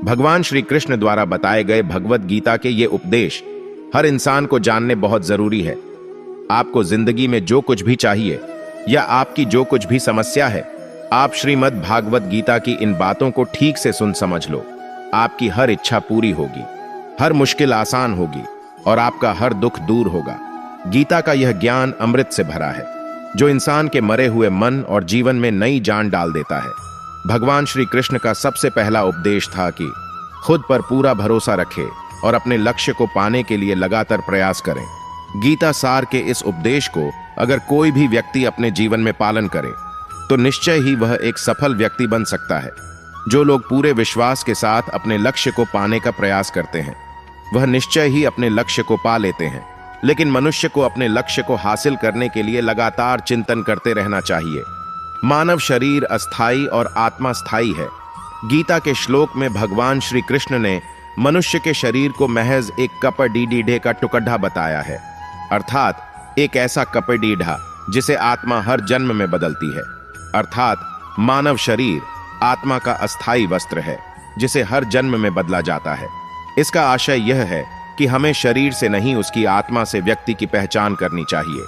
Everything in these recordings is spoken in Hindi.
भगवान श्री कृष्ण द्वारा बताए गए भगवत गीता के ये उपदेश हर इंसान को जानने बहुत जरूरी है। आपको जिंदगी में जो कुछ भी चाहिए या आपकी जो कुछ भी समस्या है, आप श्रीमद् भागवत गीता की इन बातों को ठीक से सुन समझ लो। आपकी हर इच्छा पूरी होगी, हर मुश्किल आसान होगी और आपका हर दुख दूर होगा। गीता का यह ज्ञान अमृत से भरा है, जो इंसान के मरे हुए मन और जीवन में नई जान डाल देता है। भगवान श्री कृष्ण का सबसे पहला उपदेश था कि खुद पर पूरा भरोसा रखें और अपने लक्ष्य को पाने के लिए लगातार प्रयास करें। गीता सार के इस उपदेश को अगर कोई भी व्यक्ति अपने जीवन में पालन करे तो निश्चय ही वह एक सफल व्यक्ति बन सकता है। जो लोग पूरे विश्वास के साथ अपने लक्ष्य को पाने का प्रयास करते हैं, वह निश्चय ही अपने लक्ष्य को पा लेते हैं। लेकिन मनुष्य को अपने लक्ष्य को हासिल करने के लिए लगातार चिंतन करते रहना चाहिए। मानव शरीर अस्थाई और आत्मा स्थायी है। गीता के श्लोक में भगवान श्री कृष्ण ने मनुष्य के शरीर को महज एक कपड़ीढ़े का टुकड़ा बताया है, अर्थात एक ऐसा कपड़ीढ़ा जिसे आत्मा हर जन्म में बदलती है। अर्थात मानव शरीर आत्मा का अस्थाई वस्त्र है जिसे हर जन्म में बदला जाता है। इसका आशय यह है कि हमें शरीर से नहीं, उसकी आत्मा से व्यक्ति की पहचान करनी चाहिए।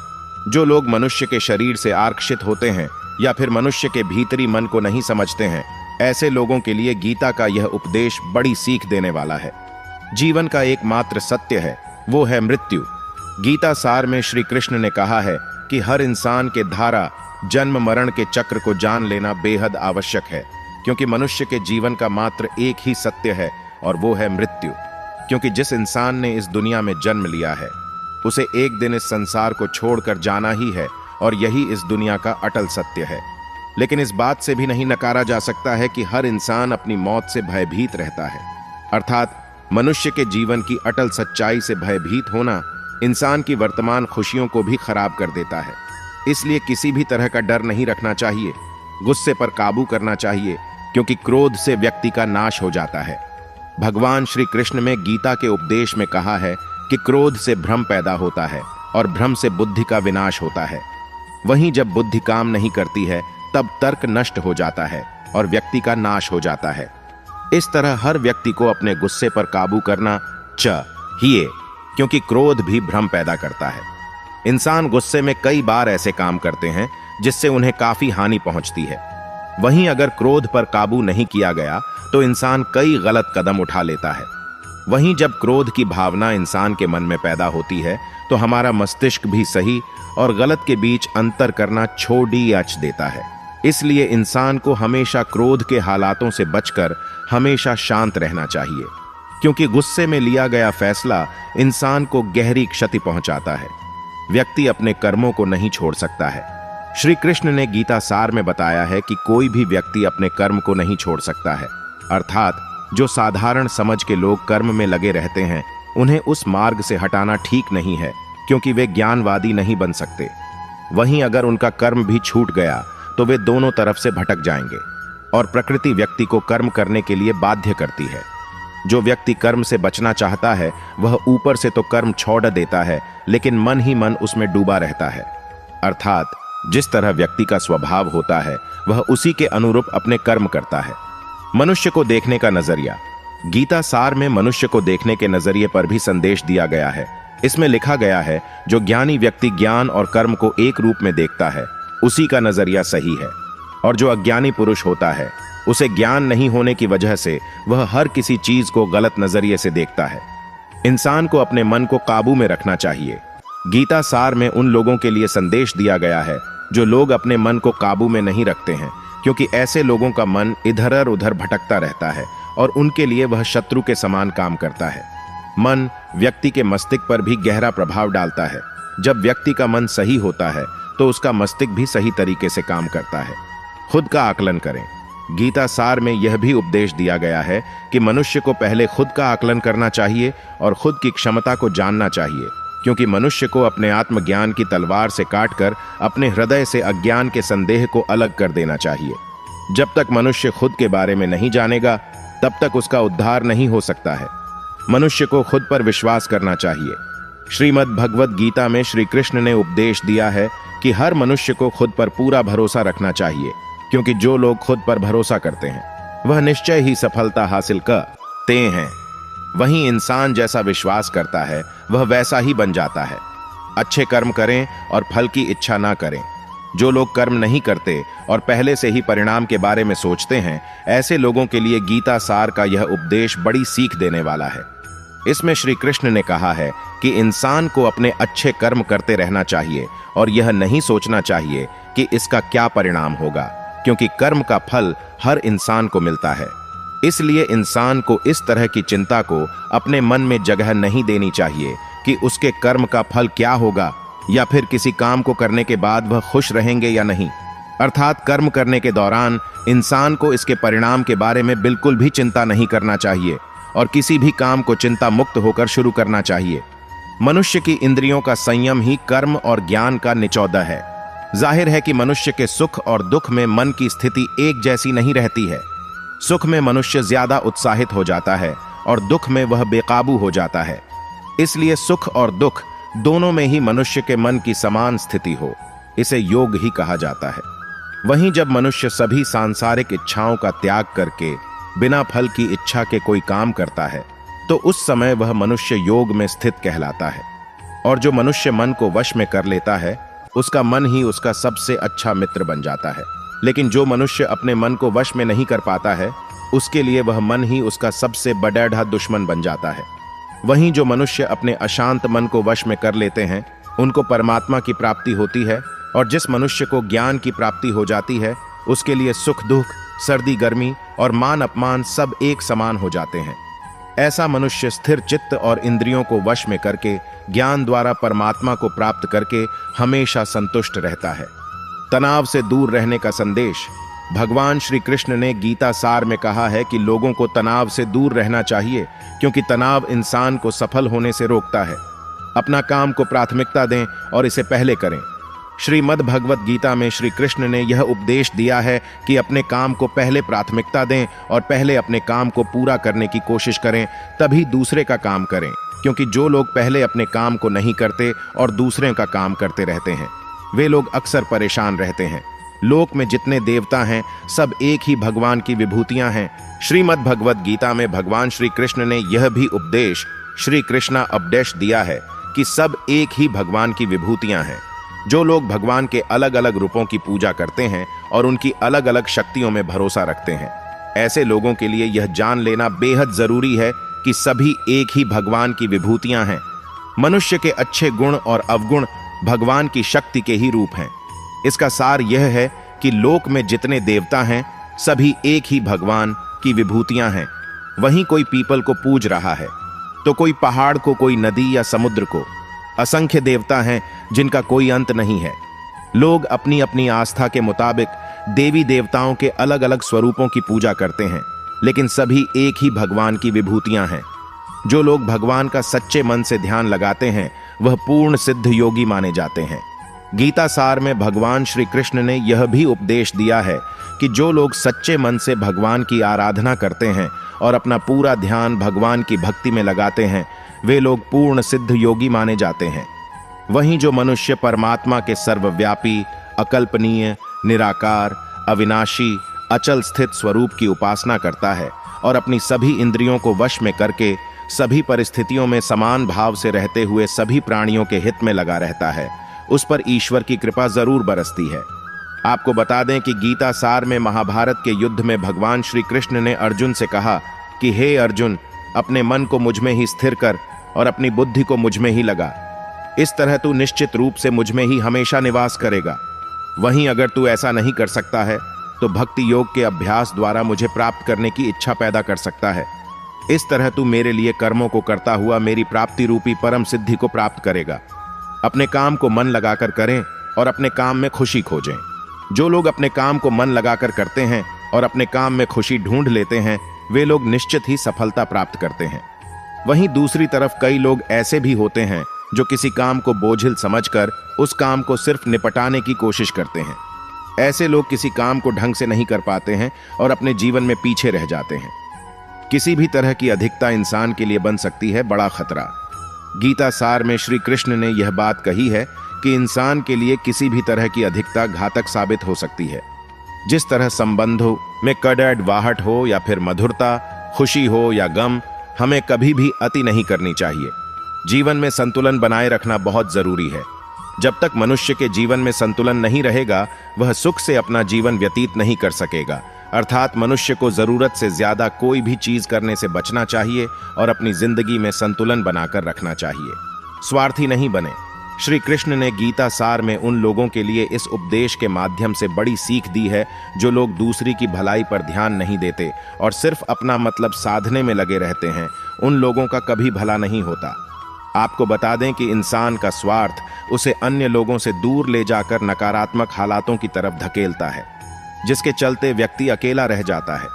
जो लोग मनुष्य के शरीर से आकर्षित होते हैं या फिर मनुष्य के भीतरी मन को नहीं समझते हैं, ऐसे लोगों के लिए गीता का यह उपदेश बड़ी सीख देने वाला है। जीवन का एकमात्र सत्य है, वो है मृत्यु। गीता सार में श्री कृष्ण ने कहा है कि हर इंसान के धारा जन्म मरण के चक्र को जान लेना बेहद आवश्यक है, क्योंकि मनुष्य के जीवन का मात्र एक ही सत्य है और वो है मृत्यु। क्योंकि जिस इंसान ने इस दुनिया में जन्म लिया है, उसे एक दिन इस संसार को छोड़कर जाना ही है और यही इस दुनिया का अटल सत्य है। लेकिन इस बात से भी नहीं नकारा जा सकता है कि हर इंसान अपनी मौत से भयभीत रहता है। अर्थात मनुष्य के जीवन की अटल सच्चाई से भयभीत होना इंसान की वर्तमान खुशियों को भी खराब कर देता है। इसलिए किसी भी तरह का डर नहीं रखना चाहिए। गुस्से पर काबू करना चाहिए, क्योंकि क्रोध से व्यक्ति का नाश हो जाता है। भगवान श्री कृष्ण में गीता के उपदेश में कहा है कि क्रोध से भ्रम पैदा होता है और भ्रम से बुद्धि का विनाश होता है। वहीं जब बुद्धि काम नहीं करती है, तब तर्क नष्ट हो जाता है और व्यक्ति का नाश हो जाता है। इस तरह हर व्यक्ति को अपने गुस्से पर काबू करना चाहिए, क्योंकि क्रोध भी भ्रम पैदा करता है। इंसान गुस्से में कई बार ऐसे काम करते हैं जिससे उन्हें काफी हानि पहुंचती है। वहीं अगर क्रोध पर काबू नहीं किया गया तो इंसान कई गलत कदम उठा लेता है। वहीं जब क्रोध की भावना इंसान के मन में पैदा होती है तो हमारा मस्तिष्क भी सही और गलत के बीच अंतर करना छोड़ देता है। इसलिए इंसान को हमेशा क्रोध के हालातों से बचकर हमेशा शांत रहना चाहिए, क्योंकि गुस्से में लिया गया फैसला इंसान को गहरी क्षति पहुंचाता है। व्यक्ति अपने कर्मों को नहीं छोड़ सकता है। श्री कृष्ण ने गीता सार में बताया है कि कोई भी व्यक्ति अपने कर्म को नहीं छोड़ सकता है। अर्थात जो साधारण समझ के लोग कर्म में लगे रहते हैं, उन्हें उस मार्ग से हटाना ठीक नहीं है, क्योंकि वे ज्ञानवादी नहीं बन सकते। वहीं अगर उनका कर्म भी छूट गया तो वे दोनों तरफ से भटक जाएंगे और प्रकृति व्यक्ति को कर्म करने के लिए बाध्य करती है। जो व्यक्ति कर्म से बचना चाहता है वह ऊपर से तो कर्म छोड़ देता है, लेकिन मन ही मन उसमें डूबा रहता है। अर्थात जिस तरह व्यक्ति का स्वभाव होता है वह उसी के अनुरूप अपने कर्म करता है। मनुष्य को देखने का नजरिया। गीता सार में मनुष्य को देखने के नजरिए पर भी संदेश दिया गया है। इसमें लिखा गया है, जो ज्ञानी व्यक्ति ज्ञान और कर्म को एक रूप में देखता है, उसी का नजरिया सही है। और जो अज्ञानी पुरुष होता है, उसे ज्ञान नहीं होने की वजह से वह हर किसी चीज को गलत नजरिए से देखता है। इंसान को अपने मन को काबू में रखना चाहिए। गीता सार में उन लोगों के लिए संदेश दिया गया है जो लोग अपने मन को काबू में नहीं रखते हैं, क्योंकि ऐसे लोगों का मन इधर उधर भटकता रहता है और उनके लिए वह शत्रु के समान काम करता है। मन व्यक्ति के मस्तिष्क पर भी गहरा प्रभाव डालता है। जब व्यक्ति का मन सही होता है तो उसका मस्तिष्क भी सही तरीके से काम करता है। खुद का आकलन करें। गीता सार में यह भी उपदेश दिया गया है कि मनुष्य को पहले खुद का आकलन करना चाहिए और खुद की क्षमता को जानना चाहिए, क्योंकि मनुष्य को अपने आत्मज्ञान की तलवार से काटकर अपने हृदय से अज्ञान के संदेह को अलग कर देना चाहिए। जब तक मनुष्य खुद के बारे में नहीं जानेगा, तब तक उसका उद्धार नहीं हो सकता है। मनुष्य को खुद पर विश्वास करना चाहिए। श्रीमद् भगवत गीता में श्री कृष्ण ने उपदेश दिया है कि हर मनुष्य को खुद पर पूरा भरोसा रखना चाहिए, क्योंकि जो लोग खुद पर भरोसा करते हैं वह निश्चय ही सफलता हासिल कर ते हैं। वहीं इंसान जैसा विश्वास करता है वह वैसा ही बन जाता है। अच्छे कर्म करें और फल की इच्छा ना करें। जो लोग कर्म नहीं करते और पहले से ही परिणाम के बारे में सोचते हैं, ऐसे लोगों के लिए गीता सार का यह उपदेश बड़ी सीख देने वाला है। इसमें श्री कृष्ण ने कहा है कि इंसान को अपने अच्छे कर्म करते रहना चाहिए और यह नहीं सोचना चाहिए कि इसका क्या परिणाम होगा, क्योंकि कर्म का फल हर इंसान को मिलता है। इसलिए इंसान को इस तरह की चिंता को अपने मन में जगह नहीं देनी चाहिए कि उसके कर्म का फल क्या होगा, या फिर किसी काम को करने के बाद वह खुश रहेंगे या नहीं। अर्थात कर्म करने के दौरान इंसान को इसके परिणाम के बारे में बिल्कुल भी चिंता नहीं करना चाहिए और किसी भी काम को चिंता मुक्त होकर शुरू करना चाहिए। मनुष्य की इंद्रियों का संयम ही कर्म और ज्ञान का निचौदा है। जाहिर है कि मनुष्य के सुख और दुख में मन की स्थिति एक जैसी नहीं रहती है। सुख में मनुष्य ज्यादा उत्साहित हो जाता है और दुख में वह बेकाबू हो जाता है। इसलिए सुख और दुख दोनों में ही मनुष्य के मन की समान स्थिति हो, इसे योग ही कहा जाता है। वहीं जब मनुष्य सभी सांसारिक इच्छाओं का त्याग करके बिना फल की इच्छा के कोई काम करता है, तो उस समय वह मनुष्य योग में स्थित कहलाता है। और जो मनुष्य मन को वश में कर लेता है, उसका मन ही उसका सबसे अच्छा मित्र बन जाता है। लेकिन जो मनुष्य अपने मन को वश में नहीं कर पाता है, उसके लिए वह मन ही उसका सबसे बड़ेढ़ा दुश्मन बन जाता है। वहीं जो मनुष्य अपने अशांत मन को वश में कर लेते हैं, उनको परमात्मा की प्राप्ति होती है। और जिस मनुष्य को ज्ञान की प्राप्ति हो जाती है, उसके लिए सुख दुख, सर्दी गर्मी और मान अपमान सब एक समान हो जाते हैं। ऐसा मनुष्य स्थिर चित्त और इंद्रियों को वश में करके ज्ञान द्वारा परमात्मा को प्राप्त करके हमेशा संतुष्ट रहता है। तनाव से दूर रहने का संदेश भगवान श्री कृष्ण ने गीता सार में कहा है कि लोगों को तनाव से दूर रहना चाहिए, क्योंकि तनाव इंसान को सफल होने से रोकता है। अपना काम को प्राथमिकता दें और इसे पहले करें। श्रीमद् भगवत गीता में श्री कृष्ण ने यह उपदेश दिया है कि अपने काम को पहले प्राथमिकता दें और पहले अपने काम को पूरा करने की कोशिश करें, तभी दूसरे का काम करें। क्योंकि जो लोग पहले अपने काम को नहीं करते और दूसरे का काम करते रहते हैं, वे लोग अक्सर परेशान रहते हैं। लोक में जितने देवता हैं, सब एक ही भगवान की विभूतियां हैं। श्रीमद् भगवत गीता में भगवान श्री कृष्ण ने यह भी उपदेश श्री कृष्णा उपदेश दिया है कि सब एक ही भगवान की विभूतियां हैं। जो लोग भगवान के अलग अलग रूपों की पूजा करते हैं और उनकी अलग अलग शक्तियों में भरोसा रखते हैं, ऐसे लोगों के लिए यह जान लेना बेहद जरूरी है कि सभी एक ही भगवान की विभूतियां हैं। मनुष्य के अच्छे गुण और अवगुण भगवान की शक्ति के ही रूप हैं। इसका सार यह है कि लोक में जितने देवता हैं, सभी एक ही भगवान की विभूतियां हैं। वहीं कोई पीपल को पूज रहा है, तो कोई पहाड़ को, कोई नदी या समुद्र को। असंख्य देवता हैं जिनका कोई अंत नहीं है। लोग अपनी अपनी आस्था के मुताबिक देवी देवताओं के अलग अलग स्वरूपों की पूजा करते हैं, लेकिन सभी एक ही भगवान की विभूतियां हैं। जो लोग भगवान का सच्चे मन से ध्यान लगाते हैं, वह पूर्ण सिद्ध योगी माने जाते हैं। गीता सार में भगवान श्री कृष्ण ने यह भी उपदेश दिया है कि जो लोग सच्चे मन से भगवान की आराधना करते हैं और अपना पूरा ध्यान भगवान की भक्ति में लगाते हैं, वे लोग पूर्ण सिद्ध योगी माने जाते हैं। वहीं जो मनुष्य परमात्मा के सर्वव्यापी, अकल्पनीय, निराकार, अविनाशी, अचल स्थित स्वरूप की उपासना करता है और अपनी सभी इंद्रियों को वश में करके सभी परिस्थितियों में समान भाव से रहते हुए सभी प्राणियों के हित में लगा रहता है, उस पर ईश्वर की कृपा जरूर बरसती है। आपको बता दें कि गीता सार में महाभारत के युद्ध में भगवान श्री कृष्ण ने अर्जुन से कहा कि हे अर्जुन, अपने मन को मुझ में ही स्थिर कर और अपनी बुद्धि को मुझ में ही लगा। इस तरह तू निश्चित रूप से मुझ में ही हमेशा निवास करेगा। वहीं अगर तू ऐसा नहीं कर सकता है, तो भक्ति योग के अभ्यास द्वारा मुझे प्राप्त करने की इच्छा पैदा कर सकता है। इस तरह तू मेरे लिए कर्मों को करता हुआ मेरी प्राप्ति रूपी परम सिद्धि को प्राप्त करेगा। अपने काम को मन लगाकर करें और अपने काम में खुशी खोजें। जो लोग अपने काम को मन लगाकर करते हैं और अपने काम में खुशी ढूंढ लेते हैं, वे लोग निश्चित ही सफलता प्राप्त करते हैं। वहीं दूसरी तरफ कई लोग ऐसे भी होते हैं जो किसी काम को बोझिल समझकर उस काम को सिर्फ निपटाने की कोशिश करते हैं। ऐसे लोग किसी काम को ढंग से नहीं कर पाते हैं और अपने जीवन में पीछे रह जाते हैं। किसी भी तरह की अधिकता इंसान के लिए बन सकती है बड़ा खतरा। गीता सार में श्री कृष्ण ने यह बात कही है कि इंसान के लिए किसी भी तरह की अधिकता घातक साबित हो सकती है। जिस तरह संबंधों में कड़वाहट हो या फिर मधुरता, खुशी हो या गम, हमें कभी भी अति नहीं करनी चाहिए। जीवन में संतुलन बनाए रखना बहुत जरूरी है। जब तक मनुष्य के जीवन में संतुलन नहीं रहेगा, वह सुख से अपना जीवन व्यतीत नहीं कर सकेगा। अर्थात मनुष्य को जरूरत से ज्यादा कोई भी चीज करने से बचना चाहिए और अपनी जिंदगी में संतुलन बनाकर रखना चाहिए। स्वार्थी नहीं बने। श्री कृष्ण ने गीता सार में उन लोगों के लिए इस उपदेश के माध्यम से बड़ी सीख दी है जो लोग दूसरी की भलाई पर ध्यान नहीं देते और सिर्फ अपना मतलब साधने में लगे रहते हैं। उन लोगों का कभी भला नहीं होता। आपको बता दें कि इंसान का स्वार्थ उसे अन्य लोगों से दूर ले जाकर नकारात्मक हालातों की तरफ धकेलता है, जिसके चलते व्यक्ति अकेला रह जाता है।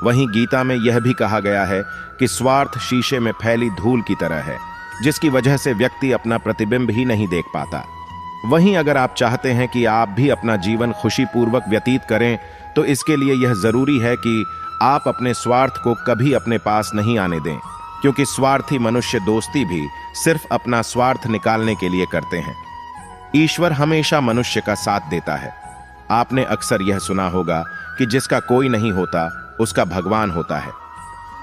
वहीं गीता में यह भी कहा गया है कि स्वार्थ शीशे में फैली धूल की तरह है, जिसकी वजह से व्यक्ति अपना प्रतिबिंब ही नहीं देख पाता। वहीं अगर आप चाहते हैं कि आप भी अपना जीवन खुशीपूर्वक व्यतीत करें, तो इसके लिए यह जरूरी है कि आप अपने स्वार्थ को कभी अपने पास नहीं आने दें, क्योंकि स्वार्थी मनुष्य दोस्ती भी सिर्फ अपना स्वार्थ निकालने के लिए करते हैं। ईश्वर हमेशा मनुष्य का साथ देता है। आपने अक्सर यह सुना होगा कि जिसका कोई नहीं होता उसका भगवान होता है।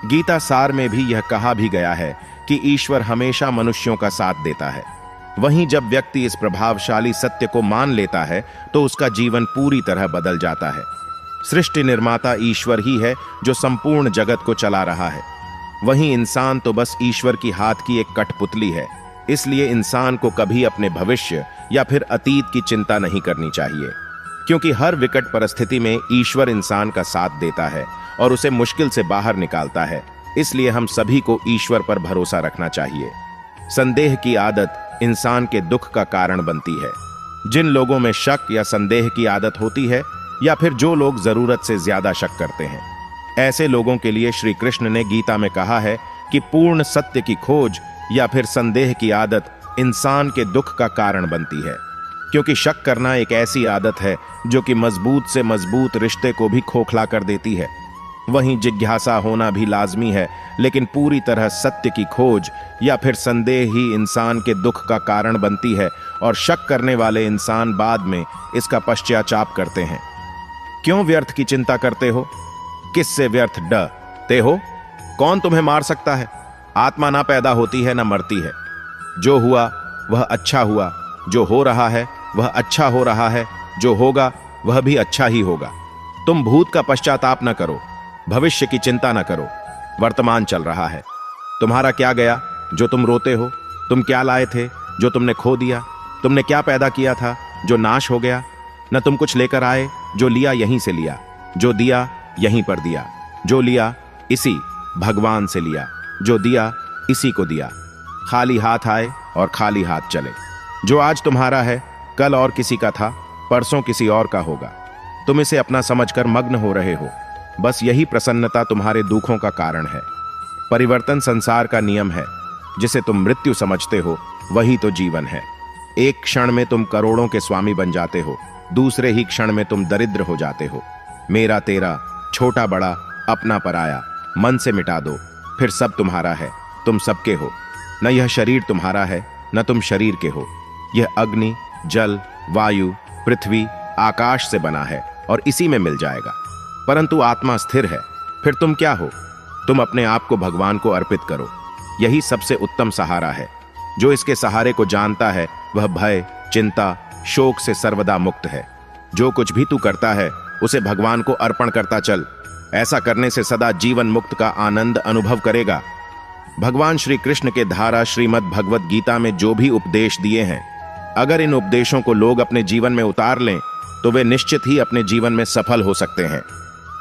गीता सार में भी यह कहा भी गया है कि ईश्वर हमेशा मनुष्यों का साथ देता है। वहीं जब व्यक्ति इस प्रभावशाली सत्य को मान लेता है तो उसका जीवन पूरी तरह बदल जाता है। सृष्टि निर्माता ईश्वर ही है जो संपूर्ण जगत को चला रहा है। वहीं इंसान तो बस ईश्वर की हाथ की एक कठपुतली है। इसलिए इंसान को कभी अपने भविष्य या फिर अतीत की चिंता नहीं करनी चाहिए, क्योंकि हर विकट परिस्थिति में ईश्वर इंसान का साथ देता है और उसे मुश्किल से बाहर निकालता है। इसलिए हम सभी को ईश्वर पर भरोसा रखना चाहिए। संदेह की आदत इंसान के दुख का कारण बनती है। जिन लोगों में शक या संदेह की आदत होती है, या फिर जो लोग जरूरत से ज्यादा शक करते हैं, ऐसे लोगों के लिए श्री कृष्ण ने गीता में कहा है कि पूर्ण सत्य की खोज या फिर संदेह की आदत इंसान के दुख का कारण बनती है, क्योंकि शक करना एक ऐसी आदत है जो कि मजबूत से मजबूत रिश्ते को भी खोखला कर देती है। वहीं जिज्ञासा होना भी लाजमी है, लेकिन पूरी तरह सत्य की खोज या फिर संदेह ही इंसान के दुख का कारण बनती है और शक करने वाले इंसान बाद में इसका पश्चाताप करते हैं। क्यों व्यर्थ की चिंता करते हो? किससे व्यर्थ डरते हो? कौन तुम्हें मार सकता है? आत्मा ना पैदा होती है ना मरती है। जो हुआ वह अच्छा हुआ, जो हो रहा है वह अच्छा हो रहा है, जो होगा वह भी अच्छा ही होगा। तुम भूत का पश्चाताप न करो, भविष्य की चिंता न करो। वर्तमान चल रहा है। तुम्हारा क्या गया जो तुम रोते हो? तुम क्या लाए थे जो तुमने खो दिया? तुमने क्या पैदा किया था जो नाश हो गया? न तुम कुछ लेकर आए, जो लिया यहीं से लिया, जो दिया यहीं पर दिया, जो लिया इसी भगवान से लिया, जो दिया इसी को दिया। खाली हाथ आए और खाली हाथ चले। जो आज तुम्हारा है कल और किसी का था, परसों किसी और का होगा। तुम इसे अपना समझकर मग्न हो रहे हो। बस यही प्रसन्नता तुम्हारे दुखों का कारण है। परिवर्तन संसार का नियम है। जिसे तुम मृत्यु समझते हो वही तो जीवन है। एक क्षण में तुम करोड़ों के स्वामी बन जाते हो, दूसरे ही क्षण में तुम दरिद्र हो जाते हो। मेरा तेरा, छोटा बड़ा, अपना पराया मन से मिटा दो, फिर सब तुम्हारा है, तुम सबके हो। न यह शरीर तुम्हारा है न तुम शरीर के हो। यह अग्नि, जल, वायु, पृथ्वी, आकाश से बना है और इसी में मिल जाएगा। परंतु आत्मा स्थिर है। फिर तुम क्या हो? तुम अपने आप को भगवान को अर्पित करो। यही सबसे उत्तम सहारा है। जो इसके सहारे को जानता है वह भय, चिंता, शोक से सर्वदा मुक्त है। जो कुछ भी तू करता है उसे भगवान को अर्पण करता चल। ऐसा करने से सदा जीवन मुक्त का आनंद अनुभव करेगा। भगवान श्री कृष्ण के धारा श्रीमद् भगवत गीता में जो भी उपदेश दिए हैं, अगर इन उपदेशों को लोग अपने जीवन में उतार लें तो वे निश्चित ही अपने जीवन में सफल हो सकते हैं।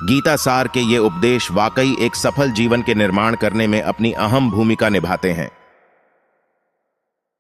गीता सार के ये उपदेश वाकई एक सफल जीवन के निर्माण करने में अपनी अहम भूमिका निभाते हैं।